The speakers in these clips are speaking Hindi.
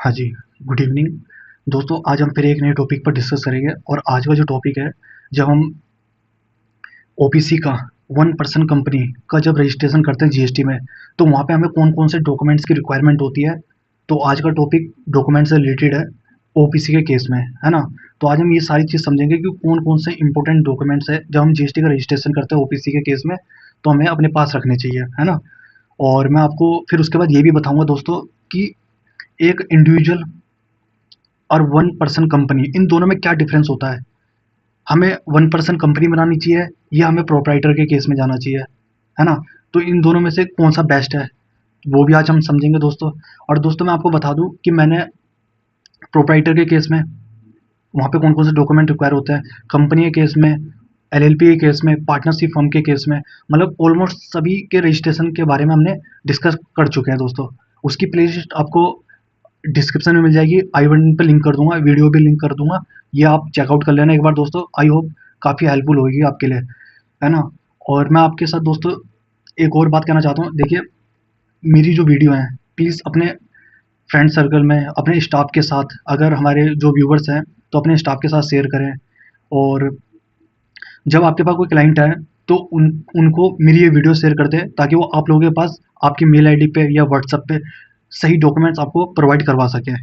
हाँ जी, गुड इवनिंग। दोस्तों, आज हम फिर एक नए टॉपिक पर डिस्कस करेंगे और आज का जो टॉपिक है, जब हम ओपीसी का 1% कंपनी का जब रजिस्ट्रेशन करते हैं जीएसटी में, तो वहाँ पे हमें कौन-कौन से डॉक्यूमेंट्स की रिक्वायरमेंट होती है। तो आज का टॉपिक डॉक्यूमेंट से रिलेटेड है ओपीसी के केस में, है ना? तो आज हम ये सारी चीज़ समझेंगे कि कौन-कौन से इंपॉर्टेंट डॉक्यूमेंट्स हैं, जब हम जीएसटी का रजिस्ट्रेशन करते हैं ओपीसी के केस में, तो हमें अपने पास रखने चाहिए, है ना? और मैं आपको फिर उसके बाद ये भी बताऊँगा दोस्तों कि एक इंडिविजुअल और 1% कंपनी, इन दोनों में क्या डिफरेंस होता है? हमें 1% कंपनी बनानी चाहिए या हमें प्रोप्राइटर के केस में जाना चाहिए, है ना? तो इन दोनों में से कौन सा बेस्ट है, वो भी आज हम समझेंगे दोस्तों। और दोस्तों, मैं आपको बता दूं कि मैंने प्रोप्राइटर के केस में वहाँ पे कौन कौन से डॉक्यूमेंट रिक्वायर होते हैं, कंपनी के केस में, एलएलपी के केस में, पार्टनरशिप फर्म के केस में, मतलब ऑलमोस्ट सभी के रजिस्ट्रेशन के बारे में हमने डिस्कस कर चुके हैं दोस्तों। उसकी प्लेलिस्ट आपको डिस्क्रिप्शन में मिल जाएगी, आई बटन पे लिंक कर दूंगा, वीडियो भी लिंक कर दूंगा, ये आप चेकआउट कर लेना एक बार दोस्तों। आई होप काफ़ी हेल्पफुल होगी आपके लिए, है ना? और मैं आपके साथ दोस्तों एक और बात कहना चाहता हूँ। देखिए, मेरी जो वीडियो है, प्लीज़ अपने फ्रेंड सर्कल में, अपने स्टाफ के साथ, अगर हमारे जो व्यूवर्स हैं तो अपने स्टाफ के साथ शेयर करें। और जब आपके पास कोई क्लाइंट है तो उनको मेरी ये वीडियो शेयर कर दें, ताकि वो आप लोगों के पास आपकी मेल आईडी पे या व्हाट्सएप पे सही डॉक्यूमेंट्स आपको प्रोवाइड करवा सकें।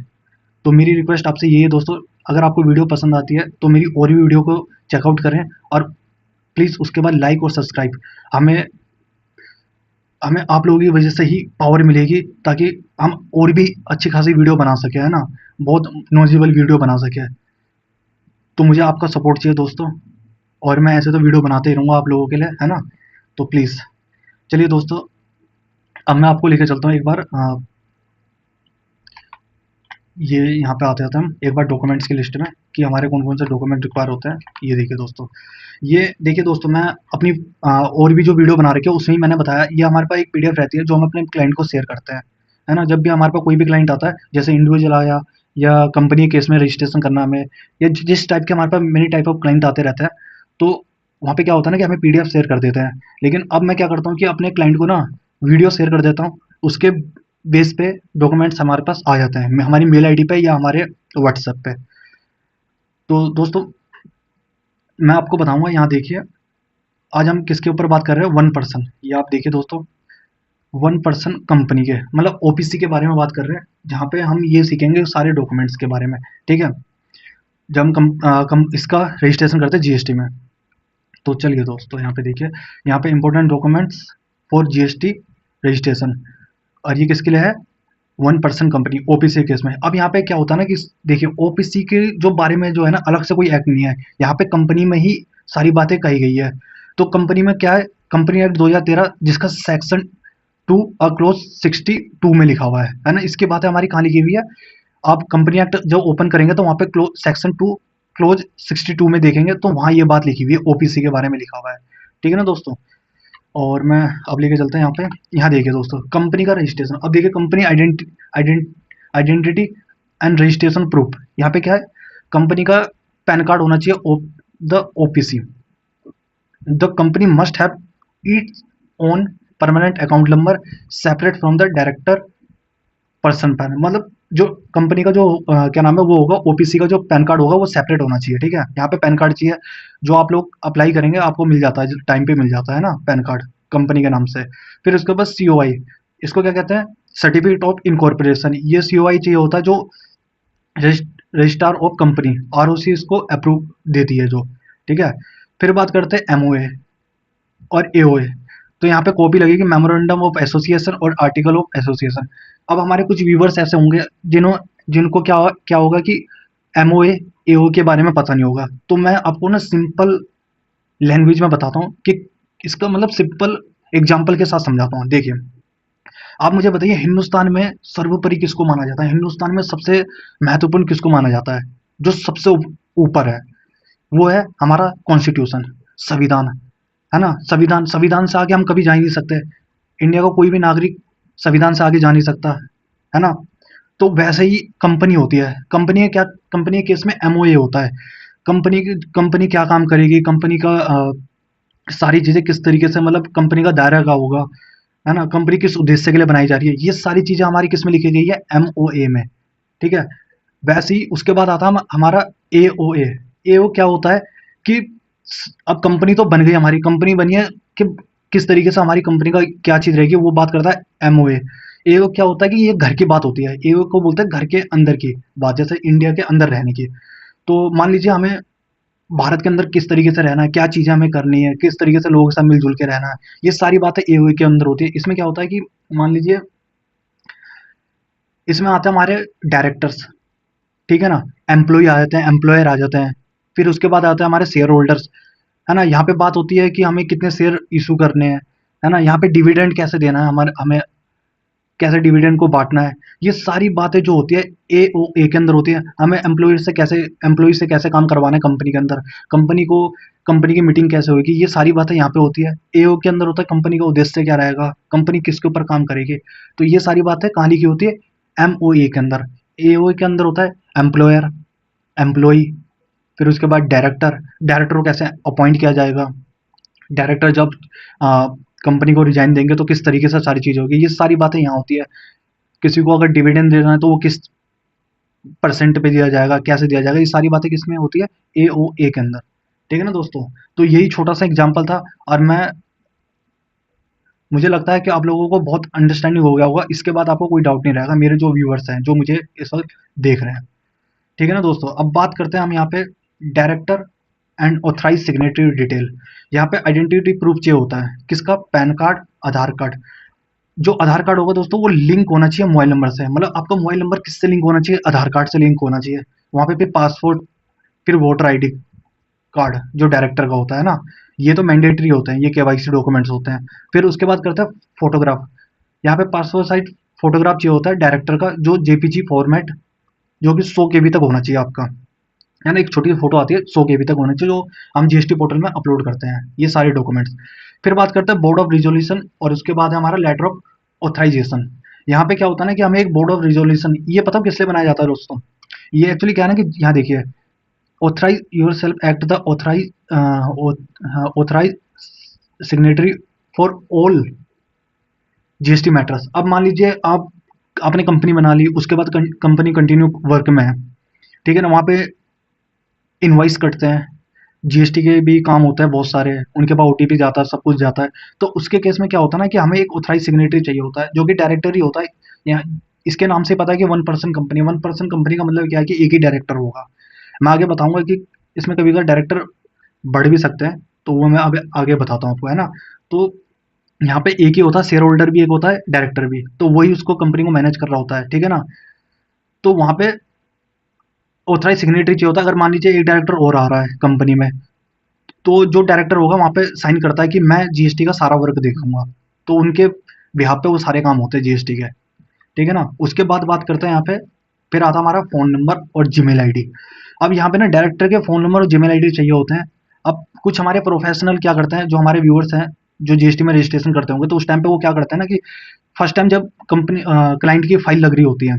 तो मेरी रिक्वेस्ट आपसे यही है दोस्तों, अगर आपको वीडियो पसंद आती है तो मेरी और भी वीडियो को चेकआउट करें, और प्लीज़ उसके बाद लाइक और सब्सक्राइब। हमें हमें आप लोगों की वजह से ही पावर मिलेगी, ताकि हम और भी अच्छी खासी वीडियो बना सकें, है ना? बहुत नॉलेजेबल वीडियो बना सकें। तो मुझे आपका सपोर्ट चाहिए दोस्तों, और मैं ऐसे तो वीडियो बनाते ही रहूँगा आप लोगों के लिए, है ना? तो प्लीज़ चलिए दोस्तों, अब मैं आपको लेके चलता हूँ एक बार ये यहाँ पे आते हैं हम एक बार डॉक्यूमेंट्स की लिस्ट में, कि हमारे कौन कौन से डॉक्यूमेंट रिक्वायर होते हैं। ये देखिए दोस्तों, ये देखिए दोस्तों, मैं अपनी और भी जो वीडियो बना रखी है उसमें ही मैंने बताया, ये हमारे पास एक पीडीएफ रहती है जो हम अपने क्लाइंट को शेयर करते हैं, है ना? जब भी हमारे पास कोई भी क्लाइंट आता है, जैसे इंडिविजुअल आया या कंपनी केस में रजिस्ट्रेशन करना में, या जिस टाइप के हमारे पास मेनी टाइप ऑफ क्लाइंट आते रहते हैं, तो वहाँ पे क्या होता है ना कि हमें पीडीएफ शेयर कर देते हैं। लेकिन अब मैं क्या करता हूँ कि अपने क्लाइंट को ना वीडियो शेयर कर देता हूँ, उसके बेस पे डॉक्यूमेंट्स हमारे पास आ जाते हैं, हमारी मेल आईडी पे या हमारे व्हाट्सएप पे। तो दोस्तों, मैं आपको बताऊंगा, यहाँ देखिए, आज हम किसके ऊपर बात कर रहे हैं, 1%। ये आप देखिए दोस्तों, 1% कंपनी के मतलब ओपीसी के बारे में बात कर रहे हैं, जहाँ पे हम ये सीखेंगे सारे डॉक्यूमेंट्स के बारे में, ठीक है? जब हम इसका रजिस्ट्रेशन करते हैं जीएसटी में। तो चलिए दोस्तों, यहाँ पे देखिए, यहाँ पे important documents for GST registration, और ये किसके लिए है, 1% कंपनी ओपीसी केस में। अब यहाँ पे क्या होता है ना कि देखिए, ओपीसी के जो बारे में जो है ना, अलग से कोई एक्ट नहीं है, यहाँ पे कंपनी में ही सारी बातें कही गई है। तो कंपनी में क्या है, कंपनी एक्ट 2013, जिसका सेक्शन 2 और क्लोज 62 में लिखा हुआ है ना? इसकी बात है हमारी कहाँ लिखी हुई है, आप कंपनी एक्ट जब ओपन करेंगे तो वहाँ पे सेक्शन 2 क्लोज 62 में देखेंगे, तो वहाँ ये बात लिखी हुई है, ओपीसी के बारे में लिखा हुआ है, ठीक है ना दोस्तों? और मैं अब लेके चलते हैं यहाँ पे। यहाँ देखिए दोस्तों, कंपनी का रजिस्ट्रेशन। अब देखिए, company identity and registration proof, यहाँ पे क्या है, कंपनी का पैन कार्ड होना चाहिए, the OPC. The company must have its own permanent account number separate from the director person pan, मतलब जो कंपनी का जो क्या नाम है वो होगा, ओपीसी का जो पैन कार्ड होगा वो सेपरेट होना चाहिए, ठीक है? यहाँ पे पैन कार्ड चाहिए, जो आप लोग अप्लाई करेंगे आपको मिल जाता है, टाइम पे मिल जाता है ना पैन कार्ड, कंपनी के नाम से। फिर उसके बाद सीओआई, इसको क्या कहते हैं, सर्टिफिकेट ऑफ इनकॉर्पोरेशन। ये सीओआई चाहिए होता है, जो रजिस्ट्रार ऑफ कंपनी, आरओसी इसको अप्रूव देती है जो, ठीक है? फिर बात करते हैं एमओए और एओए। तो यहाँ पे कॉपी लगेगी, मेमोरेंडम ऑफ एसोसिएशन और आर्टिकल ऑफ एसोसिएशन। अब हमारे कुछ व्यूवर्स ऐसे होंगे जिनको क्या होगा कि एमओए एओ के बारे में पता नहीं होगा, तो मैं आपको ना सिंपल लैंग्वेज में बताता हूँ कि इसका मतलब सिंपल एग्जाम्पल के साथ समझाता हूँ। देखिए, आप मुझे बताइए, हिंदुस्तान में सर्वोपरि किसको माना जाता है, हिंदुस्तान में सबसे महत्वपूर्ण किसको माना जाता है, जो सबसे ऊपर है, वो है हमारा कॉन्स्टिट्यूशन, संविधान, है ना? संविधान, संविधान से आगे हम कभी जा ही नहीं सकते। इंडिया का कोई भी नागरिक संविधान से आगे जा नहीं सकता, है ना? तो वैसे ही कंपनी होती है, कंपनी के केस में एमओए होता है। कंपनी क्या काम करेगी, कंपनी का सारी चीजें किस तरीके से, मतलब कंपनी का दायरा क्या होगा, है ना? कंपनी किस उद्देश्य के लिए बनाई जा रही है, ये सारी चीजें हमारी किस में लिखी गई है, एमओए में, ठीक है। वैसे ही उसके बाद आता है हमारा एओए। एओ क्या होता है कि अब कंपनी तो बन गई, हमारी कंपनी बनी है कि किस तरीके से हमारी कंपनी का क्या चीज रहेगी, वो बात करता है एमओए। एओ क्या होता है कि ये घर की बात होती है, एओ को बोलते हैं घर के अंदर की बात, जैसे इंडिया के अंदर रहने की। तो मान लीजिए हमें भारत के अंदर किस तरीके से रहना है, क्या चीजें हमें करनी है, किस तरीके से लोगों के साथ मिलजुल के रहना है, ये सारी बातें एओए के अंदर होती है। इसमें क्या होता है कि मान लीजिए इसमें आते हैं हमारे डायरेक्टर्स, ठीक है ना, एम्प्लॉय आ जाते हैं, एम्प्लॉयर आ जाते हैं, फिर उसके बाद आते हैं हमारे शेयर होल्डर्स, है ना। यहाँ पे बात होती है कि हमें कितने शेयर इशू करने हैं, है ना। यहाँ पे डिविडेंड कैसे देना है, हमारे हमें कैसे डिविडेंड को बांटना है, ये सारी बातें जो होती है ए ओ ए के अंदर होती है। हमें एम्प्लॉय से कैसे काम करवाना है कंपनी के अंदर, कंपनी को कंपनी की मीटिंग कैसे होगी, ये सारी बातें यहाँ पे होती है। एओ के अंदर होता है कंपनी का उद्देश्य क्या रहेगा, कंपनी किसके ऊपर काम करेगी, तो ये सारी बातें कहानी की होती है एमओए के अंदर। एओ के अंदर होता है एम्प्लॉयर, एम्प्लॉय, फिर उसके बाद डायरेक्टर, डायरेक्टर को कैसे अपॉइंट किया जाएगा, डायरेक्टर जब कंपनी को रिजाइन देंगे तो किस तरीके से सारी चीज़ होगी, ये सारी बातें यहाँ होती है। किसी को अगर डिविडेंड देना है तो वो किस परसेंट पे दिया जाएगा, कैसे दिया जाएगा, ये सारी बातें किसमें होती है एओए के अंदर, ठीक है ना दोस्तों। तो यही छोटा सा एग्जाम्पल था, और मुझे लगता है कि आप लोगों को बहुत अंडरस्टैंडिंग हो गया होगा। इसके बाद आपको कोई डाउट नहीं रहेगा, मेरे जो व्यूअर्स हैं जो मुझे इस वक्त देख रहे हैं, ठीक है ना दोस्तों। अब बात करते हैं हम यहाँ पे director and authorise signatory detail. यहाँ पे आइडेंटिटी प्रूफ चाहिए होता है, किसका, पैन कार्ड, आधार कार्ड। जो आधार कार्ड होगा दोस्तों वो लिंक होना चाहिए मोबाइल नंबर से, मतलब आपका मोबाइल नंबर किससे लिंक होना चाहिए, आधार कार्ड से लिंक होना चाहिए। वहाँ पे फिर पासपोर्ट, फिर वोटर आईडी कार्ड जो डायरेक्टर का होता है ना, ये तो मैंडेटरी होते हैं, ये केवाईसी डॉक्यूमेंट्स होते हैं। फिर उसके बाद करते हैं फोटोग्राफ। यहाँ पे पासपोर्ट साइज फोटोग्राफ चाहिए होता है डायरेक्टर का, जो जेपीजी फॉर्मेट, जो कि 100 KB तक होना चाहिए आपका, है ना। एक छोटी सी फोटो आती है 100 KB तक होना चाहिए, जो हम जीएसटी पोर्टल में अपलोड करते हैं, ये सारे डॉक्यूमेंट्स। फिर बात करते हैं बोर्ड ऑफ रिजोल्यूशन, और उसके बाद है हमारा लेटर ऑफ ऑथराइजेशन। यहाँ पे क्या होता है ना कि हमें एक बोर्ड ऑफ रिजोल्यूशन, ये पता किस लिए बनाया जाता है दोस्तों, ये एक्चुअली क्या है ना कि यहाँ देखिए, authorise yourself act the authorise signatory for all GST matters. अब मान लीजिए आप आपने कंपनी बना ली, उसके बाद कंपनी कंटिन्यू वर्क में है, ठीक है ना, वहाँ पे इनवाइस कटते हैं, जीएसटी के भी काम होता है बहुत सारे, उनके पास ओटीपी जाता है, सब कुछ जाता है। तो उसके केस में क्या होता है ना कि हमें एक ऑथराइज सिग्नेटरी चाहिए होता है, जो कि डायरेक्टर ही होता है। यहाँ इसके नाम से पता है कि 1 पर्सन कंपनी, 1 पर्सन कंपनी का मतलब क्या है कि एक ही डायरेक्टर होगा। मैं आगे बताऊंगा कि इसमें कभी कभी डायरेक्टर बढ़ भी सकते हैं, तो वो मैं अब आगे बताता हूँ आपको, है ना। तो यहाँ पे एक ही होता है, शेयर होल्डर भी एक होता है, डायरेक्टर भी, तो वही उसको कंपनी को मैनेज कर रहा होता है, ठीक है ना। तो वहाँ पे ऑथराइज सिग्नेटरी चाहिए होता है। अगर मान लीजिए एक डायरेक्टर और आ रहा है कंपनी में, तो जो डायरेक्टर होगा वहाँ पे साइन करता है कि मैं जीएसटी का सारा वर्क देखूंगा, तो उनके बिहाफ पे वो सारे काम होते हैं जीएसटी के, ठीक है ना। उसके बाद बात करते हैं यहाँ पे, फिर आता हमारा फोन नंबर और जीमेल आईडी। अब यहाँ पे ना डायरेक्टर के फोन नंबर और जीमेल आईडी चाहिए होते हैं। अब कुछ हमारे प्रोफेशनल क्या करते हैं, जो हमारे व्यूअर्स हैं जो जीएसटी में रजिस्ट्रेशन करते होंगे, तो उस टाइम पे वो क्या करते हैं ना कि फर्स्ट टाइम जब कंपनी क्लाइंट की फाइल लग रही होती है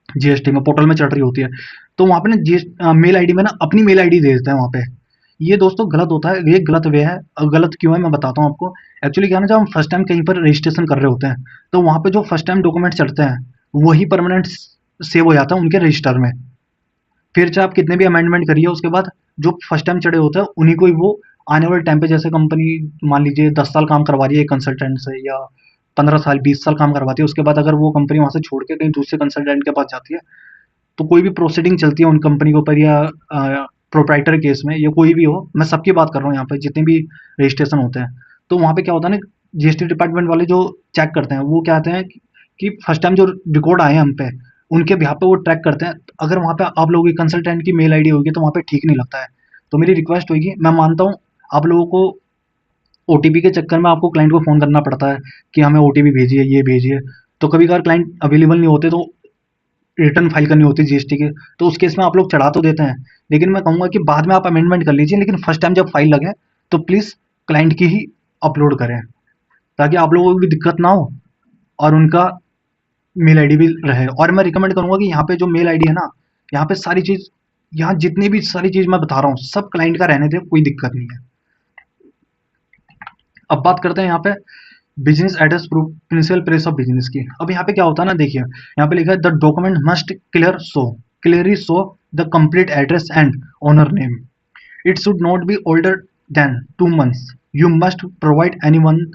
जीएसटी में, पोर्टल में चढ़ रही होती है, तो वहाँ पे ना जीएस मेल आईडी में ना अपनी मेल आईडी दे देते हैं वहाँ पे। ये दोस्तों गलत होता है, ये गलत वे है। गलत क्यों है मैं बताता हूँ आपको। एक्चुअली क्या है ना, जब हम फर्स्ट टाइम कहीं पर रजिस्ट्रेशन कर रहे होते हैं, तो वहाँ पे जो फर्स्ट टाइम डॉक्यूमेंट चढ़ते हैं वही परमानेंट सेव हो जाता है उनके रजिस्टर में। फिर चाहे आप कितने भी अमेंडमेंट करिए, उसके बाद जो फर्स्ट टाइम चढ़े होते हैं उन्हीं को ही वो आने वाले टाइम पे, जैसे कंपनी मान लीजिए 10 साल काम करवा रही है एक कंसल्टेंट से, या 15 साल 20 साल काम करवाती है, उसके बाद अगर वो कंपनी वहां से छोड़ के कहीं दूसरे कंसल्टेंट के पास जाती है, तो कोई भी प्रोसीडिंग चलती है उन कंपनी के ऊपर, या प्रोप्राइटर केस में, या कोई भी हो, मैं सबकी बात कर रहा हूँ यहाँ पे जितने भी रजिस्ट्रेशन होते हैं, तो वहाँ पे क्या होता है ना, जीएसटी डिपार्टमेंट वाले जो चेक करते हैं वो क्या कहते हैं कि फर्स्ट टाइम जो रिकॉर्ड आए हैं हम पे, उनके बिहाफ पे वो ट्रैक करते हैं। तो अगर वहाँ पे आप लोगों की कंसल्टेंट की मेल आईडी होगी तो वहाँ पे ठीक नहीं लगता है। तो मेरी रिक्वेस्ट होगी, मैं मानता हूँ आप लोगों को ओटीपी के चक्कर में आपको क्लाइंट को फ़ोन करना पड़ता है कि हमें ओटीपी भेजिए, ये भेजिए। तो कभी कभार क्लाइंट अवेलेबल नहीं होते, तो रिटर्न फाइल करनी होती है जीएसटी की, तो उस केस में आप लोग चढ़ा तो देते हैं, लेकिन मैं कहूँगा कि बाद में आप अमेंडमेंट कर लीजिए, लेकिन फर्स्ट टाइम जब फाइल लगे तो प्लीज़ क्लाइंट की ही अपलोड करें, ताकि आप लोगों को भी दिक्कत ना हो और उनका मेल आईडी भी रहे। और मैं रिकमेंड करूँगा कि यहाँ पे जो मेल आईडी है ना, यहाँ पे सारी चीज़, यहाँ जितनी भी सारी चीज़ मैं बता रहा हूँ सब क्लाइंट का रहने दे, कोई दिक्कत नहीं है। अब बात करते हैं यहाँ पे business address proof principal place of business की। अब यहाँ पे क्या होता है ना, देखिए यहाँ पे लिखा है the document must clearly show the complete address and owner name. It should not be older than 2 months। You must provide any one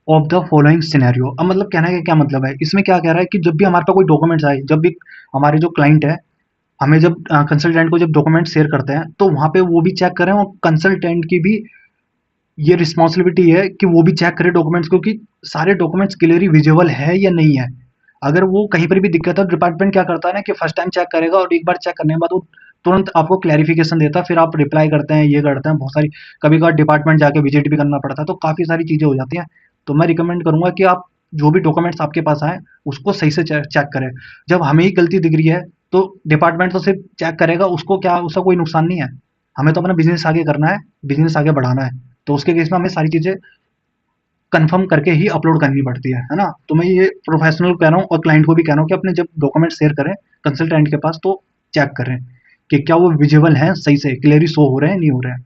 of the following scenario. अब मतलब कहने का क्या मतलब है, इसमें क्या कह रहा है कि जब भी हमारे पास कोई डॉक्यूमेंट्स आए, जब भी हमारे जो क्लाइंट है हमें जब कंसल्टेंट को जब डॉक्यूमेंट शेयर करते हैं तो वहाँ पे वो भी चेक करें और कंसल्टेंट की भी ये रिस्पॉन्सिबिलिटी है कि वो भी चेक करे डॉक्यूमेंट्स को कि सारे डॉक्यूमेंट्स क्लियरली विजिबल है या नहीं है। अगर वो कहीं पर भी दिक्कत है, डिपार्टमेंट क्या करता है ना कि फर्स्ट टाइम चेक करेगा और एक बार चेक करने के बाद वो तुरंत आपको क्लैरिफिकेशन देता है, फिर आप रिप्लाई करते हैं, ये करते हैं बहुत सारी, कभी कभार डिपार्टमेंट जाके विजिट भी करना पड़ता है, तो काफ़ी सारी चीज़ें हो जाती हैं। तो मैं रिकमेंड करूंगा कि आप जो भी डॉक्यूमेंट्स आपके पास आए उसको सही से चेक करें। जब हमें ही गलती दिख रही है तो डिपार्टमेंट तो सिर्फ चेक करेगा, उसको क्या, उसका कोई नुकसान नहीं है। हमें तो अपना बिजनेस आगे करना है, बिजनेस आगे बढ़ाना है। तो उसके केस में हमें सारी चीज़ें कंफर्म करके ही अपलोड करनी पड़ती है ना। तो मैं ये प्रोफेशनल कह रहा हूँ और क्लाइंट को भी कह रहा हूँ कि अपने जब डॉक्यूमेंट शेयर करें कंसल्टेंट के पास तो चेक करें कि क्या वो विजिबल हैं, सही से क्लियरली शो हो रहे हैं, नहीं हो रहे हैं।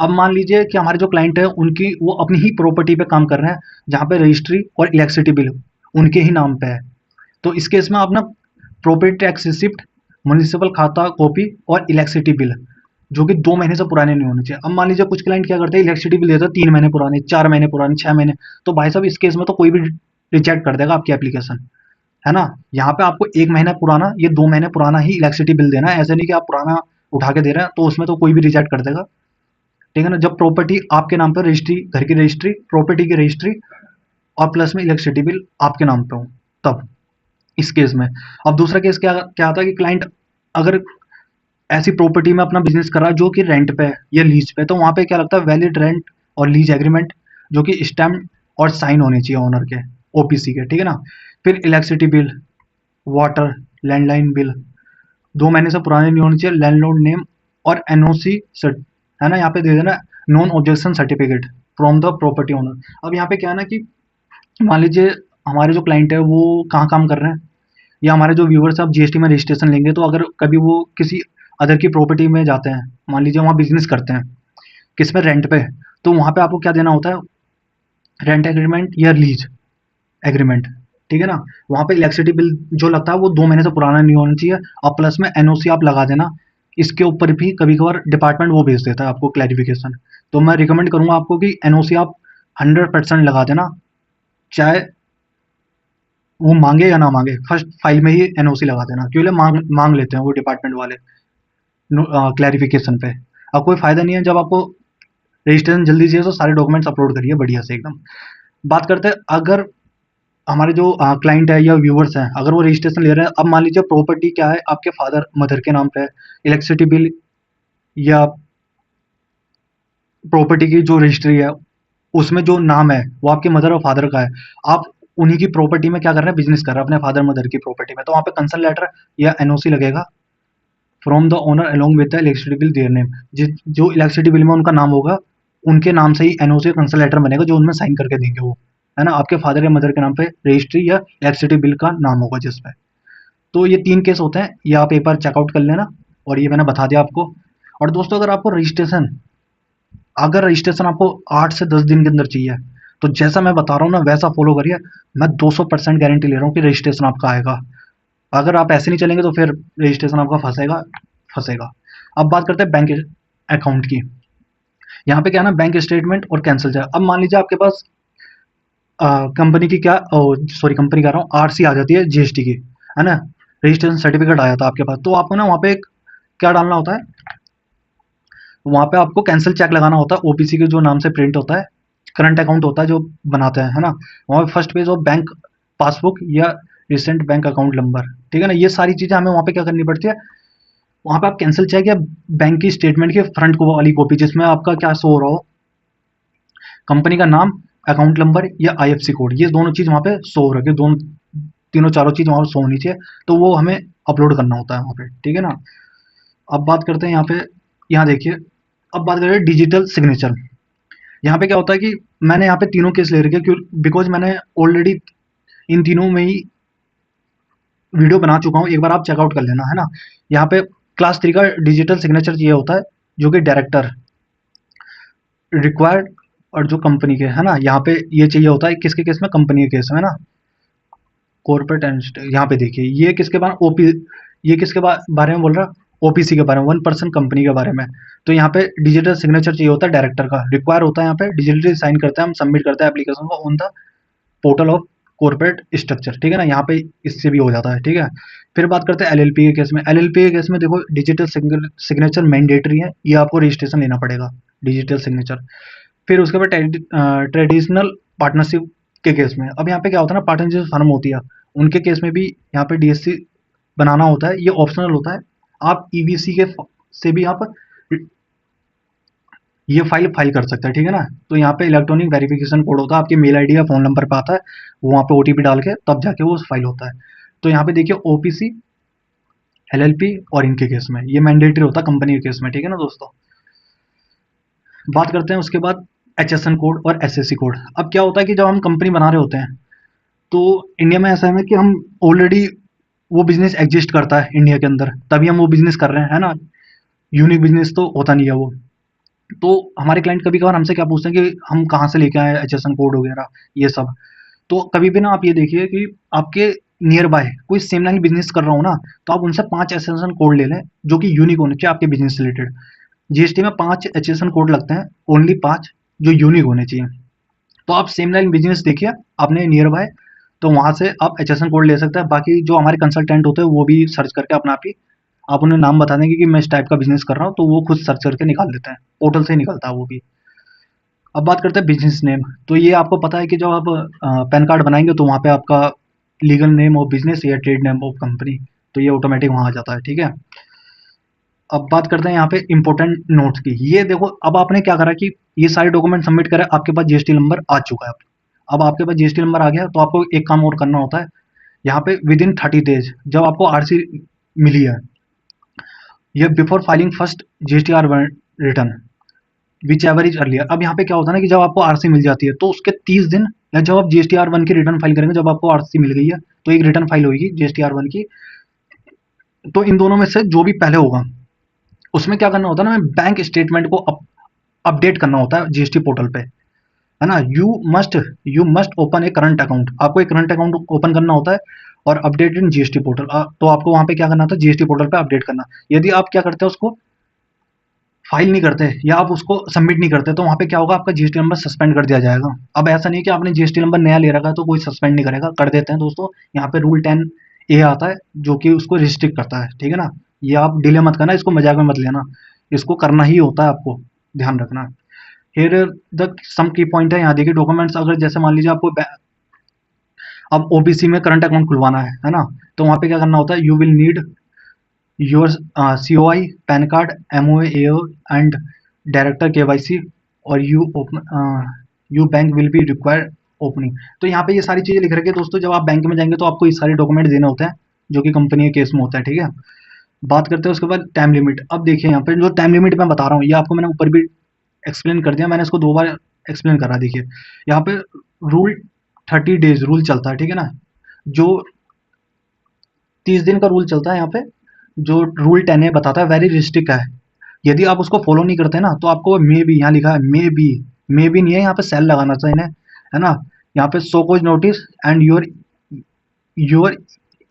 अब मान लीजिए कि हमारे जो क्लाइंट है उनकी वो अपनी ही प्रॉपर्टी पे काम कर रहे हैं जहाँ पे रजिस्ट्री और इलेक्ट्रिसिटी बिल उनके ही नाम पे है। तो इस केस में आप ना प्रॉपर्टी टैक्स रिसिप्ट, म्युनिसिपल खाता कॉपी और इलेक्ट्रिसिटी बिल जो कि 2 महीने से पुराने नहीं होने चाहिए। अब मान लीजिए कुछ क्लाइंट क्या करते हैं, इलेक्ट्रिसिटी बिल देते हैं 3 महीने पुराने, 4 महीने पुराने, 6 महीने। तो भाई साहब इस केस में तो कोई भी रिजेक्ट कर देगा आपकी एप्लीकेशन, है ना। यहाँ पे आपको 1 महीना पुराना, ये 2 महीने पुराना ही इलेक्ट्रिसिटी बिल देना है। ऐसे नहीं कि आप पुराना उठा के दे रहे हैं, तो उसमें तो कोई भी रिजेक्ट कर देगा। ठीक है ना। जब प्रॉपर्टी आपके नाम पर रजिस्ट्री, घर की रजिस्ट्री, प्रॉपर्टी की रजिस्ट्री और प्लस में इलेक्ट्रिसिटी बिल आपके नाम पे हो, तब इस केस में। अब दूसरा केस क्या क्या आता है कि क्लाइंट अगर ऐसी प्रॉपर्टी में अपना बिजनेस कर रहा है जो कि रेंट पे है या लीज पे, तो वहाँ पे क्या लगता है वैलिड रेंट और लीज एग्रीमेंट जो कि स्टैम्प और साइन होने चाहिए ओनर के, ओपीसी के, ठीक है ना। फिर electricity bill, water, landline bill 2 महीने से पुराने नहीं होने चाहिए। लैंडलॉर्ड नेम और एनओसी सर्ट, है ना, यहाँ पे दे देना non objection certificate from the property owner. अब यहाँ पे क्या है ना कि मान लीजिए हमारे जो क्लाइंट है वो कहाँ काम कर रहे हैं, या हमारे जो व्यूवर्स आप जीएसटी में रजिस्ट्रेशन लेंगे, तो अगर कभी वो किसी अदर की प्रॉपर्टी में जाते हैं, मान लीजिए वहाँ बिजनेस करते हैं किस में, रेंट पे, तो वहाँ पे आपको क्या देना होता है, रेंट एग्रीमेंट या लीज एग्रीमेंट, ठीक है ना। वहाँ पे इलेक्ट्रिसिटी बिल जो लगता है वो 2 महीने से पुराना नहीं होना चाहिए, और प्लस में एनओसी आप लगा देना। इसके ऊपर भी कभी कभार डिपार्टमेंट वो भेज देता है आपको क्लैरिफिकेशन। तो मैं रिकमेंड करूंगा आपको कि एनओसी आप 100% लगा देना, चाहे वो मांगे या ना मांगे, फर्स्ट फाइल में ही एनओसी लगा देना, क्योंकि मांग मांग लेते हैं वो डिपार्टमेंट वाले क्लैरिफिकेशन पे। अब कोई फायदा नहीं है, जब आपको रजिस्ट्रेशन जल्दी चाहिए तो सारे डॉक्यूमेंट्स अपलोड करिए बढ़िया से एकदम। बात करते हैं अगर हमारे जो क्लाइंट है या व्यूवर्स हैं अगर वो रजिस्ट्रेशन ले रहे हैं, अब मान लीजिए प्रॉपर्टी क्या है आपके फादर मदर के नाम पे है, इलेक्ट्रिसिटी बिल या प्रॉपर्टी की जो रजिस्ट्री है उसमें जो नाम है वो आपके मदर और फादर का है। आप उन्हीं की प्रॉपर्टी में क्या कर रहे हैं, बिजनेस कर रहे हैं अपने फादर मदर की प्रॉपर्टी में, तो वहाँ पे कंसर्न लेटर या एनओसी लगेगा from the owner along with the electricity bill their name. जो इलेक्ट्रिसिटी बिल में उनका नाम होगा उनके नाम से ही एनओसी कंसर्न लेटर बनेगा जो उनमें साइन करके देंगे वो, है ना। आपके फादर या मदर के नाम पे रजिस्ट्री या इलेक्ट्रिसिटी बिल का नाम होगा जिसपे। तो ये 3 केस होते हैं, ये आप एक बार चेकआउट कर लेना, और ये मैंने बता दिया आपको। और दोस्तों अगर आपको रजिस्ट्रेशन, अगर रजिस्ट्रेशन आपको 8 से 10 दिन के अंदर चाहिए तो जैसा मैं बता रहा हूँ ना वैसा फॉलो करिए। मैं 200% गारंटी ले रहा हूँ कि रजिस्ट्रेशन आपका आएगा। अगर आप ऐसे नहीं चलेंगे तो फिर रजिस्ट्रेशन आपका फंसेगा फंसेगा। अब बात करते हैं बैंक अकाउंट की। यहाँ पे क्या है ना, बैंक स्टेटमेंट और कैंसिल जाए। अब मान लीजिए आपके पास कंपनी की क्या, सॉरी कंपनी कह रहा हूँ, आरसी आ जाती है जीएसटी की, है ना, रजिस्ट्रेशन सर्टिफिकेट आ जाता है आपके पास, तो आपको ना वहाँ पे एक क्या डालना होता है, वहाँ पे आपको कैंसिल चेक लगाना होता है ओपीसी के जो नाम से प्रिंट होता है, करंट अकाउंट होता है जो बनाते हैं, है ना। वहाँ पे first page of bank passbook या रिसेंट बैंक अकाउंट नंबर, ठीक है ना। ये सारी चीज़ें हमें वहाँ पे क्या करनी पड़ती है, वहाँ पे आप कैंसिल चेक या बैंक की स्टेटमेंट की फ्रंट को वाली कॉपी जिसमें आपका क्या शो हो रहा हो, कंपनी का नाम, अकाउंट नंबर या आईएफसी कोड, ये दोनों चीज़ वहाँ पे शो हो रखी है, दोनों तीनों चारों चीज़ वहाँ शो होनी चाहिए, तो वो हमें अपलोड करना होता है वहाँ पे, ठीक है ना। अब बात करते हैं यहाँ पे, यहाँ देखिए, अब बात करें डिजिटल सिग्नेचर। यहाँ पे क्या होता है कि मैंने यहाँ पे तीनों केस ले रखे हैं, क्यों, बिकॉज मैंने ऑलरेडी इन तीनों में ही वीडियो बना चुका हूँ, एक बार आप चेकआउट कर लेना, है ना। यहाँ पे क्लास 3 का डिजिटल सिग्नेचर ये होता है जो कि डायरेक्टर रिक्वायर्ड और जो कंपनी के है ना, यहाँ पे ये चाहिए होता है किसके केस में, कंपनी के केस में ना, कॉर्पोरेट एंड यहाँ पे देखिए ये किसके बारे में, ओपी, ये किसके बारे में बोल रहा है, ओपीसी के बारे में, 1% कंपनी के बारे में। तो यहाँ पे डिजिटल सिग्नेचर चाहिए होता है, डायरेक्टर का रिक्वायर होता है, यहाँ पे डिजिटली साइन करते हैं हम, सबमिट करते हैं एप्लीकेशन को on the portal of corporate structure, ठीक है ना, यहाँ पे इससे भी हो जाता है, ठीक है। फिर बात करते हैं एलएलपी के केस में। एलएलपी के केस में देखो डिजिटल सिग्नेचर मैंडेटरी है, ये आपको रजिस्ट्रेशन लेना पड़ेगा, डिजिटल सिग्नेचर। फिर उसके बाद ट्रेडिशनल पार्टनरशिप के केस में, अब यहाँ पे क्या होता है ना, पार्टनरशिप फर्म होती है, उनके केस में भी यहाँ पे डीएससी बनाना होता है, ये ऑप्शनल होता है। आप ईवीसी के से भी आप ये फाइल कर सकते हैं, ठीक है ना। तो यहाँ पे इलेक्ट्रॉनिक वेरिफिकेशन कोड होता है, आपके मेल आईडी या फोन नंबर पे आता है, वहाँ पे ओटीपी डाल के तब जाके वो फाइल होता है। तो यहाँ पे देखिए ओपीसी, एलएलपी और इनके केस में ये मैंडेटरी होता है कंपनी के केस में, ठीक है ना दोस्तों। बात करते हैं उसके बाद एचएसएन कोड और एसएससी कोड। अब क्या होता है कि जब हम कंपनी बना रहे होते हैं तो इंडिया में ऐसा है कि हम ऑलरेडी वो बिजनेस एग्जिस्ट करता है इंडिया के अंदर, तभी हम वो बिजनेस कर रहे हैं, है ना। यूनिक बिजनेस तो होता नहीं है वो। तो हमारे क्लाइंट कभी कभार हमसे क्या पूछते हैं कि हम कहाँ से लेके आए एचएसएन कोड वगैरह ये सब। तो कभी भी ना आप ये देखिए कि आपके नियर बाय कोई सेम लाइन बिजनेस कर रहा हो ना, तो आप उनसे 5 एचएसएन कोड ले लें जो कि यूनिक होने चाहिए आपके बिजनेस से रिलेटेड। जीएसटी में 5 एचएसएन कोड लगते हैं, ओनली 5 जो यूनिक होने चाहिए। तो आप सेम लाइन बिजनेस देखिए आपने नियर बाय, तो वहाँ से आप एचएसएन कोड ले सकते हैं। बाकी जो हमारे कंसल्टेंट होते हैं वो भी सर्च करके अपना आप ही आप उन्हें नाम बता देंगे कि मैं इस टाइप का बिजनेस कर रहा हूँ, तो वो खुद सर्च करके निकाल देते हैं, पोर्टल से ही निकलता है वो भी। अब बात करते हैं बिजनेस नेम। तो ये आपको पता है कि जब आप पैन कार्ड बनाएंगे तो वहाँ पे आपका लीगल नेम ऑफ बिजनेस या ट्रेड नेम ऑफ कंपनी, तो ये ऑटोमेटिक वहाँ आ जाता है, ठीक है। अब बात करते हैं यहाँ पे इंपॉर्टेंट नोट्स की। ये देखो अब आपने क्या करा कि ये सारे डॉक्यूमेंट सबमिट करे, आपके पास जीएसटी नंबर आ चुका है। अब आपके पास जीएसटी नंबर आ गया तो आपको एक काम और करना होता है, यहाँ पे विद इन 30 डेज जब आपको आरसी मिली है, ये before filing first GSTR return which ever is earlier. अब यहाँ पे क्या होता है ना कि जब आपको आरसी मिल जाती है तो उसके 30 दिन, या जब आप जीएसटीआर 1 की रिटर्न फाइल करेंगे, जब आपको आरसी मिल गई है तो एक रिटर्न फाइल होगी जीएसटीआर 1 की, तो इन दोनों में से जो भी पहले होगा उसमें क्या करना होता है ना, बैंक स्टेटमेंट को अपडेट करना होता है जीएसटी पोर्टल पे, है ना। You must open A current account, आपको एक करंट अकाउंट ओपन करना होता है और अपडेट इन जीएसटी पोर्टल। तो आपको वहां पे क्या करना था, जीएसटी पोर्टल पे अपडेट करना। यदि आप क्या करते हैं उसको फाइल नहीं करते या आप उसको सबमिट नहीं करते तो वहां पे क्या होगा, आपका जीएसटी नंबर सस्पेंड कर दिया जाएगा। अब ऐसा नहीं कि आपने जीएसटी नंबर नया ले रखा है तो कोई सस्पेंड नहीं करेगा, कर देते हैं दोस्तों। यहाँ पे रूल 10A आता है जो कि उसको रिस्ट्रिक्ट करता है, ठीक है ना। ये आप डिले मत करना, इसको मजाक में मत लेना, इसको करना ही होता है, आपको ध्यान रखना। फिर द सम की पॉइंट है यहाँ देखिए, डॉक्यूमेंट्स अगर जैसे मान लीजिए आपको अब ओबीसी में करंट अकाउंट खुलवाना है ना, तो वहाँ पे क्या करना होता है, you will need your COI, pan card, MOA, AO and director KYC और you bank will be required opening. तो यहाँ पे ये सारी चीज़ें लिख रखी है दोस्तों, जब आप बैंक में जाएंगे तो आपको ये सारे डॉक्यूमेंट देने होते हैं जो कि कंपनी के केस में होता है, ठीक है। बात करते हैं उसके बाद टाइम लिमिट। अब देखिए यहाँ पे जो टाइम लिमिट मैं बता रहा हूँ ये आपको मैंने ऊपर भी एक्सप्लेन कर दिया, मैंने इसको 2 बार एक्सप्लेन करा। देखिए यहाँ पे रूल 30 डेज रूल चलता है, ठीक है ना। जो 30 दिन का रूल चलता है यहाँ पे, जो रूल 10A बताता है वेरी रिस्ट्रिक्ट है। यदि आप उसको फॉलो नहीं करते ना तो आपको मे बी, यहाँ लिखा है मे बी नहीं है, यहाँ पे सेल लगाना चाहिए, है ना। यहाँ पे show cause notice and your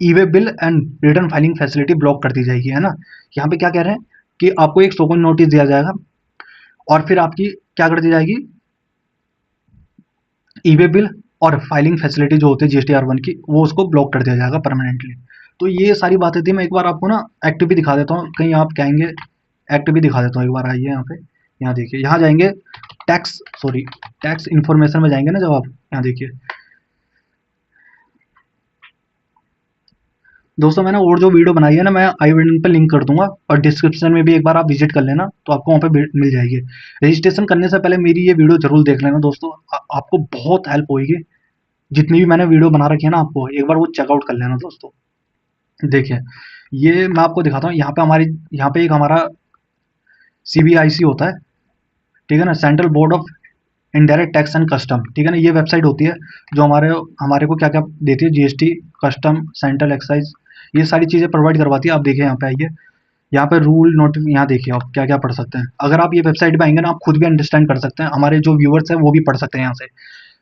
e way bill and return filing facility block कर दी जाएगी, है ना। यहाँ पे क्या कह रहे हैं कि आपको एक सो कोज नोटिस दिया जाएगा और फिर आपकी क्या कर दी जाएगी, ईवे बिल और फाइलिंग फैसिलिटी जो होती है GSTR 1 की, वो उसको ब्लॉक कर दिया जाएगा परमानेंटली। तो ये सारी बातें थी। मैं एक बार आपको ना एक्टिव भी दिखा देता हूँ, कहीं आप कहेंगे एक्टिव भी दिखा देता हूँ। एक बार आइए यहाँ पे, यहाँ देखिए, यहाँ जाएंगे टैक्स इन्फॉर्मेशन में जाएंगे ना, जब आप यहाँ देखिए दोस्तों, मैंने और जो वीडियो बनाई है ना, मैं आई बटन पर लिंक कर दूंगा और डिस्क्रिप्शन में भी एक बार आप विजिट कर लेना, तो आपको वहाँ पे मिल जाएगी। रजिस्ट्रेशन करने से पहले मेरी ये वीडियो जरूर देख लेना दोस्तों, आपको बहुत हेल्प होगी। जितनी भी मैंने वीडियो बना रखी है ना, आपको एक बार वो चेकआउट कर लेना दोस्तों। देखिए ये मैं आपको दिखाता हूँ, यहाँ पे एक हमारा CBIC होता है, ठीक है ना, central board of indirect tax and custom, ठीक है ना। ये वेबसाइट होती है जो हमारे को क्या क्या देती है, GST, कस्टम, सेंट्रल एक्साइज, ये सारी चीज़ें प्रोवाइड करवाती है। आप देखिए यहाँ पे आइए, यहाँ पे रूल नोटिस, यहाँ देखिए आप क्या क्या पढ़ सकते हैं। अगर आप ये वेबसाइट पे आएंगे ना, आप खुद भी अंडरस्टैंड कर सकते हैं, हमारे जो व्यूअर्स हैं वो भी पढ़ सकते हैं यहाँ से।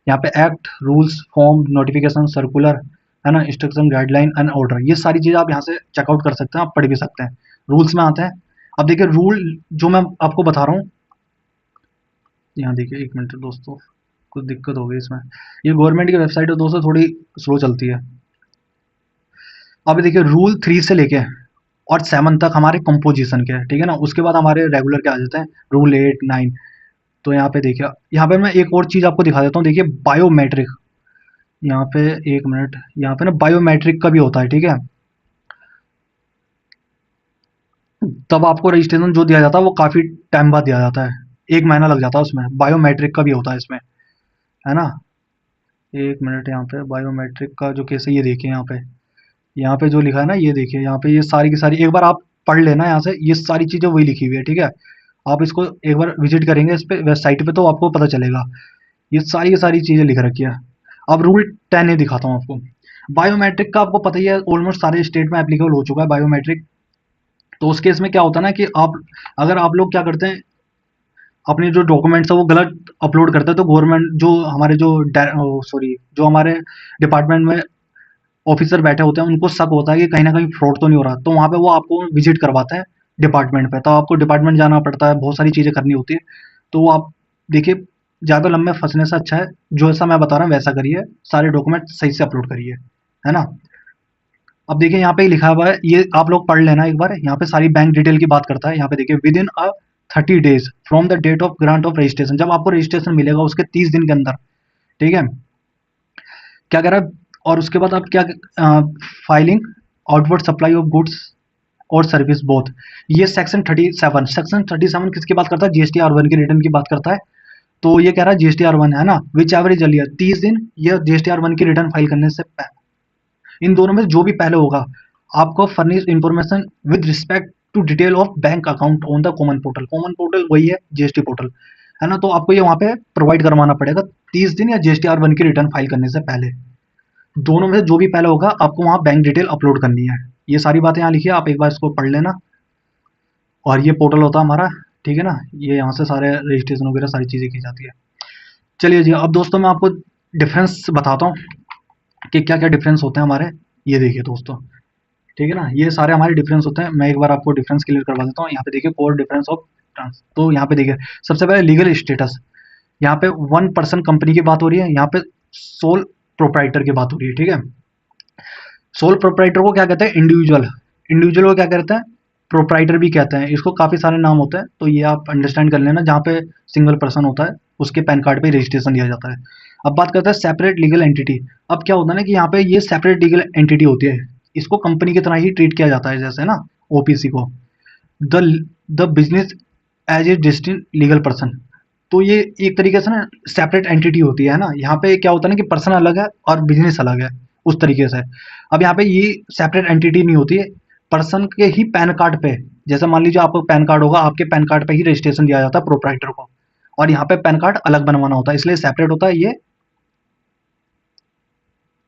यहाँ पे act, rules, form, notification, circular, है ना, इंस्ट्रक्शन, गाइडलाइन एंड ऑर्डर, ये सारी चीज़ें आप यहाँ से चेकआउट कर सकते हैं, आप पढ़ भी सकते हैं। रूल्स में आते हैं। अब देखिए रूल जो मैं आपको बता रहा हूँ, यहाँ देखिए, एक मिनट दोस्तों, कुछ दिक्कत हो गई इसमें। ये गवर्नमेंट की वेबसाइट है दोस्तों, थोड़ी स्लो चलती है। अब देखिए रूल 3 से लेके और 7 तक हमारे कंपोजिशन के हैं, ठीक है ना। उसके बाद हमारे रेगुलर के आ जाते हैं रूल 8, 9। तो यहाँ पे देखिए, यहाँ पे मैं एक और चीज़ आपको दिखा देता हूँ। देखिए बायोमेट्रिक, यहाँ पे एक मिनट, यहाँ पे ना बायोमेट्रिक का भी होता है, ठीक है। तब आपको रजिस्ट्रेशन जो दिया जाता है वो काफ़ी टाइम बाद दिया जाता है, 1 महीना लग जाता है उसमें। बायोमेट्रिक का भी होता है इसमें, है ना। एक मिनट, यहाँ पे बायोमेट्रिक का जो केस है ये देखिए, यहाँ पे जो लिखा है ना, ये देखिए यहाँ पे, ये सारी की सारी एक बार आप पढ़ लेना यहाँ से, ये सारी चीज़ें वही लिखी हुई है, ठीक है। आप इसको एक बार विजिट करेंगे इस पे वेबसाइट पे तो आपको पता चलेगा, ये सारी की सारी चीज़ें लिख रखी है। अब रूल 10 ही दिखाता हूँ आपको। बायोमेट्रिक का आपको पता ही है, ऑलमोस्ट सारे स्टेट में एप्लीकेबल हो चुका है बायोमेट्रिक। तो उस केस में क्या होता है ना कि आप, अगर आप लोग क्या करते हैं, अपने जो डॉक्यूमेंट्स है वो गलत अपलोड करते हैं, तो गवर्नमेंट जो हमारे जो सॉरी जो हमारे डिपार्टमेंट में ऑफिसर बैठे होते हैं, उनको शक होता है कि कहीं ना कहीं फ्रॉड तो नहीं हो रहा, तो वहाँ पे वो आपको विजिट करवाते हैं डिपार्टमेंट पे। तो आपको डिपार्टमेंट जाना पड़ता है, बहुत सारी चीज़ें करनी होती है। तो वो आप देखिए, ज़्यादा लंबे फंसने से अच्छा है जो ऐसा मैं बता रहा हूँ वैसा करिए, सारे डॉक्यूमेंट सही से अपलोड करिए, है ना। अब देखिए यहाँ पे ही लिखा हुआ है, ये आप लोग पढ़ लेना एक बार। यहाँ पे सारी बैंक डिटेल की बात करता है। यहाँ पे देखिए, within a 30 days from the date of grant of registration, जब आपको रजिस्ट्रेशन मिलेगा उसके 30 दिन के अंदर, ठीक है। क्या कह रहा है, और उसके बाद आप क्या, filing outward supply of goods और सर्विस बोथ। ये सेक्शन 37 किसकी बात करता है, GST-R1 के रिटर्न की बात करता है। तो ये कह रहा है GST-R1 है ना, विच एवरेज अर्लियर 30 दिन, ये GST-R1 की रिटर्न फाइल करने से इन दोनों में जो भी पहले होगा, आपको furnish information with respect to detail of bank account on the common portal. Common portal वही है जीएसटी पोर्टल, है ना। तो आपको ये वहाँ पे प्रोवाइड करवाना पड़ेगा 30 दिन या GST-R1 की रिटर्न फाइल करने से पहले। दोनों में से जो भी पहले होगा आपको वहाँ बैंक डिटेल अपलोड करनी है। ये सारी बातें यहाँ लिखी है, आप एक बार इसको पढ़ लेना। और ये पोर्टल होता है हमारा, ठीक है ना। ये यहाँ से सारे रजिस्ट्रेशन वगैरह सारी चीज़ें की जाती है। चलिए जी, अब दोस्तों मैं आपको डिफरेंस बताता हूँ कि क्या क्या डिफरेंस होते हैं हमारे। ये देखिए दोस्तों, ठीक है ना, ये सारे हमारे डिफरेंस होते हैं। मैं एक बार आपको डिफरेंस क्लियर करवा देता हूँ। यहाँ पे देखिए कोर डिफरेंस ऑफ ट्रांस, तो यहाँ पे देखिए सबसे पहले लीगल स्टेटस। यहाँ पे 1 पर्सन कंपनी की बात हो रही है, यहाँ पे सोल प्रोप्राइटर की बात हो रही है, ठीक है। सोल प्रोप्राइटर को क्या कहते हैं, इंडिविजुअल। इंडिविजुअल को क्या कहते हैं, प्रोप्राइटर भी कहते हैं। इसको काफ़ी सारे नाम होते हैं, तो ये आप अंडरस्टैंड कर लेना। जहाँ पे सिंगल पर्सन होता है उसके पैन कार्ड पे रजिस्ट्रेशन दिया जाता है। अब बात करते हैं सेपरेट लीगल एंटिटी। अब क्या होता है ना कि यहाँ पे ये सेपरेट लीगल एंटिटी होती है, इसको कंपनी की तरह ही ट्रीट किया जाता है, जैसे ना ओपीसी को, the the business as a distinct legal person. तो ये एक तरीके से ना सेपरेट एंटिटी होती है ना। यहाँ पे क्या होता है ना कि पर्सन अलग है और बिजनेस अलग है, उस तरीके से। अब यहाँ पे ये सेपरेट एंटिटी नहीं होती है, पर्सन के ही पैन कार्ड पे, जैसे मान लीजिए आपको पैन कार्ड होगा, आपके पैन कार्ड पे ही रजिस्ट्रेशन दिया जाता है प्रोप्राइटर को, और यहाँ पे पैन कार्ड अलग बनवाना होता है, इसलिए सेपरेट होता है, ये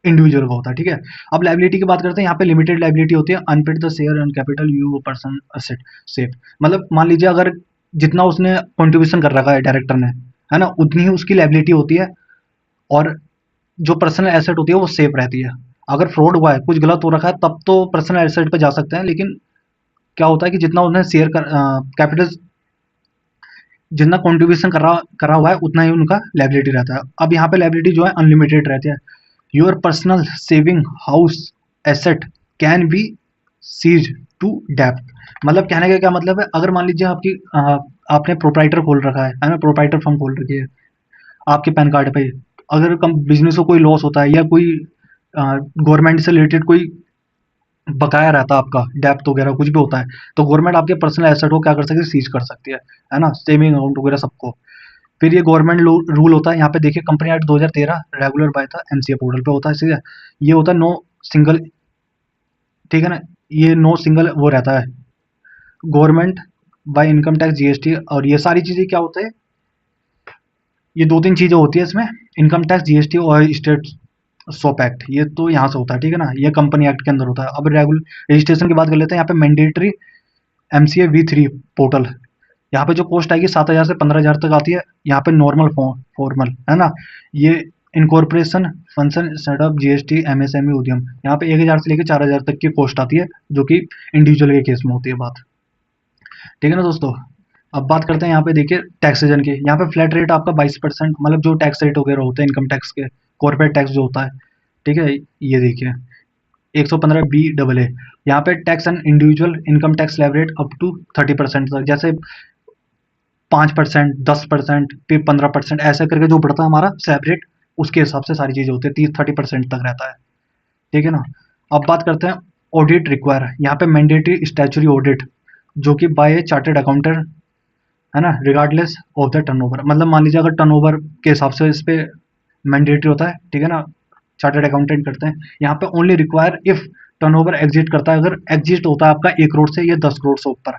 इंडिविजुअल का होता है, ठीक है। अब लाइबिलिटी की बात करते हैं। यहाँ पे लिमिटेड लाइबिलिटी होती है, unpaid the share and capital you person asset safe. मतलब मान लीजिए अगर जितना उसने कंट्रीब्यूशन कर रखा है डायरेक्टर ने, है ना, उतनी ही उसकी लाइबिलिटी होती है, और जो पर्सनल एसेट होती है वो सेफ रहती है। अगर फ्रॉड हुआ है, कुछ गलत हो रखा है, तब तो पर्सनल एसेट पे जा सकते हैं, लेकिन क्या होता है कि जितना उन्हें शेयर कर कैपिटल, जितना कंट्रीब्यूशन करा हुआ है उतना ही उनका लाइबिलिटी रहता है। अब यहाँ पे लाइबिलिटी जो है अनलिमिटेड रहती है। Your personal saving house asset can be seize to depth. मतलब कहने का क्या मतलब है, अगर मान लीजिए आपने प्रोप्राइटर खोल रखा है ना, प्रोप्राइटर फर्म खोल रखी है आपके पैन कार्ड पे, अगर कम बिजनेस को कोई लॉस होता है या कोई गवर्नमेंट से रिलेटेड कोई बकाया रहता है आपका, डेप्थ वगैरह कुछ भी होता है, तो गवर्नमेंट आपके पर्सनल एसेट को क्या कर सकती है, सीज कर सकती है ना, सेविंग अकाउंट वगैरह सबको। फिर ये गवर्नमेंट रूल होता है। यहाँ पे देखिए कंपनी एक्ट 2013 रेगुलर बाय था एनसीए पोर्टल पे होता है, ठीक है। ये होता है नो सिंगल, ठीक है ना, ये नो सिंगल वो रहता है government by income tax GST. और ये सारी चीज़ें क्या होता है, ये 2-3 चीज़ें होती है इसमें, इनकम टैक्स, जीएसटी और स्टेट सॉप एक्ट, ये तो यहाँ से होता है, ठीक है ना, ये कंपनी एक्ट के अंदर होता है। अब रेगुलर रजिस्ट्रेशन की बात कर लेते हैं। यहाँ पे मैंडेटरी MCA V3 पोर्टल, यहाँ पे जो पोस्ट आएगी 7,000 से 15,000 तक आती है। यहाँ पे नॉर्मल फॉर्मल है ना, ये incorporation function setup GST MSME उद्यम, यहाँ पे 1,000 से लेकर 4,000 तक की पोस्ट आती है, जो कि इंडिविजुअल के केस में होती है बात। ठीक है ना दोस्तों। अब बात करते हैं यहाँ पे देखिए टैक्सेशन की। यहाँ पे फ्लैट रेट आपका 22%, मतलब जो टैक्स रेट वगैरह होते हैं इनकम टैक्स के, कॉर्पोरेट टैक्स जो होता है। ठीक है, ये देखिए 115BAA, यहाँ पे tax and individual income tax slab rate up to 30% तक, जैसे 5%, 10%, फिर 15%, ऐसे करके जो बढ़ता है हमारा स्लैब रेट, उसके हिसाब से सारी चीजें होती है, 30% तक रहता है। ठीक है ना। अब बात करते हैं ऑडिट रिक्वायर। यहाँ पे मैंडेटरी स्टैचुरी ऑडिट, जो कि बाय चार्टेड अकाउंटेंट है ना, रिगार्डलेस ऑफ द टर्नओवर, मतलब मान लीजिए अगर टर्नओवर के हिसाब से इस पे मैंडेटरी होता है। ठीक है ना, चार्टेड अकाउंटेंट करते हैं। यहाँ पे only require if turnover exit करता है, अगर एग्जिट होता है आपका 1 करोड़ से या 10 करोड़ से ऊपर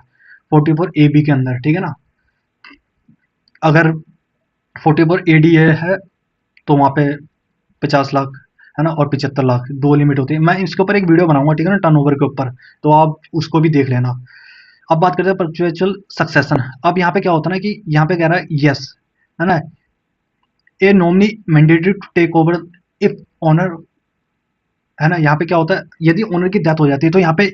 44AB के अंदर। ठीक है ना, अगर 44ADA है तो वहाँ पे 50 लाख है ना, और 75 लाख, दो लिमिट होती है। मैं इसके ऊपर एक वीडियो बनाऊंगा, ठीक है ना, टर्नओवर के ऊपर, तो आप उसको भी देख लेना। अब बात करते हैं परपेचुअल सक्सेशन। अब यहाँ पे क्या होता है ना कि यहाँ पे कह रहा है यस है ना, a nominee mandatory to take over if owner, है ना। यहाँ पे क्या होता है, यदि ओनर की डेथ हो जाती है तो यहाँ पे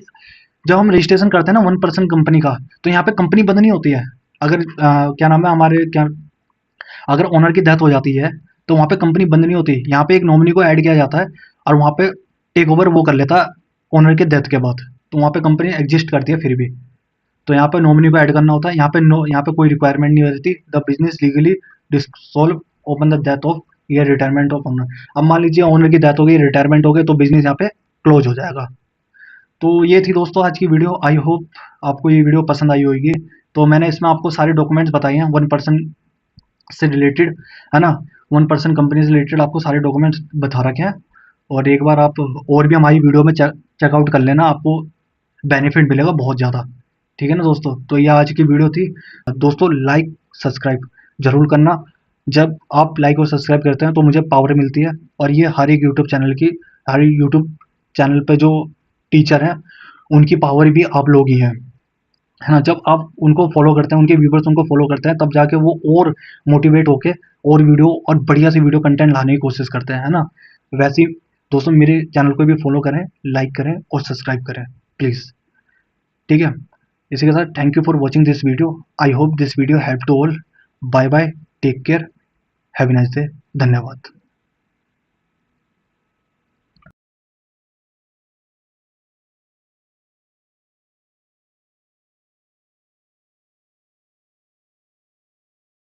जब हम रजिस्ट्रेशन करते हैं ना 1% कंपनी का, तो यहाँ पे कंपनी बंद नहीं होती है। अगर क्या नाम है हमारे क्या, अगर ओनर की डेथ हो जाती है तो वहाँ पे कंपनी बंद नहीं होती, यहाँ पे एक नॉमिनी को ऐड किया जाता है और वहाँ पे टेक ओवर वो कर लेता है ओनर के डेथ के बाद, तो वहाँ पे कंपनी एग्जिस्ट करती है फिर भी। तो यहाँ पे नॉमिनी को ऐड करना होता है, यहाँ पे नो, यहाँ पे कोई रिक्वायरमेंट नहीं रहती। The business legally dissolve open the death of या रिटायरमेंट ऑफ ओनर। अब मान लीजिए ओनर की डेथ हो गई, रिटायरमेंट हो गई, तो बिजनेस यहाँ पे क्लोज हो जाएगा। तो ये थी दोस्तों आज की वीडियो। आई होप आपको ये वीडियो पसंद आई होगी। तो मैंने इसमें आपको सारे डॉक्यूमेंट्स बताए हैं 1% से रिलेटेड, है ना, 1% कंपनी से रिलेटेड आपको सारे डॉक्यूमेंट्स बता रखे हैं। और एक बार आप और भी हमारी वीडियो में चेकआउट कर लेना, आपको बेनिफिट मिलेगा बहुत ज़्यादा। ठीक है ना दोस्तों, तो ये आज की वीडियो थी दोस्तों। लाइक सब्सक्राइब जरूर करना, जब आप लाइक और सब्सक्राइब करते हैं तो मुझे पावर मिलती है। और ये हर एक यूट्यूब चैनल की, हर यूट्यूब चैनल पे जो टीचर हैं उनकी पावर भी आप लोग ही हैं, है ना। जब आप उनको फॉलो करते हैं, उनके व्यूवर्स उनको फॉलो करते हैं, तब जाके वो और मोटिवेट होके और वीडियो और बढ़िया से वीडियो कंटेंट लाने की कोशिश करते हैं, है ना। वैसे ही दोस्तों मेरे चैनल को भी फॉलो करें, लाइक करें और सब्सक्राइब करें प्लीज़। ठीक है, इसी के साथ thank you for watching this video. I hope this video help to all. Bye bye, take care, have a nice day, धन्यवाद।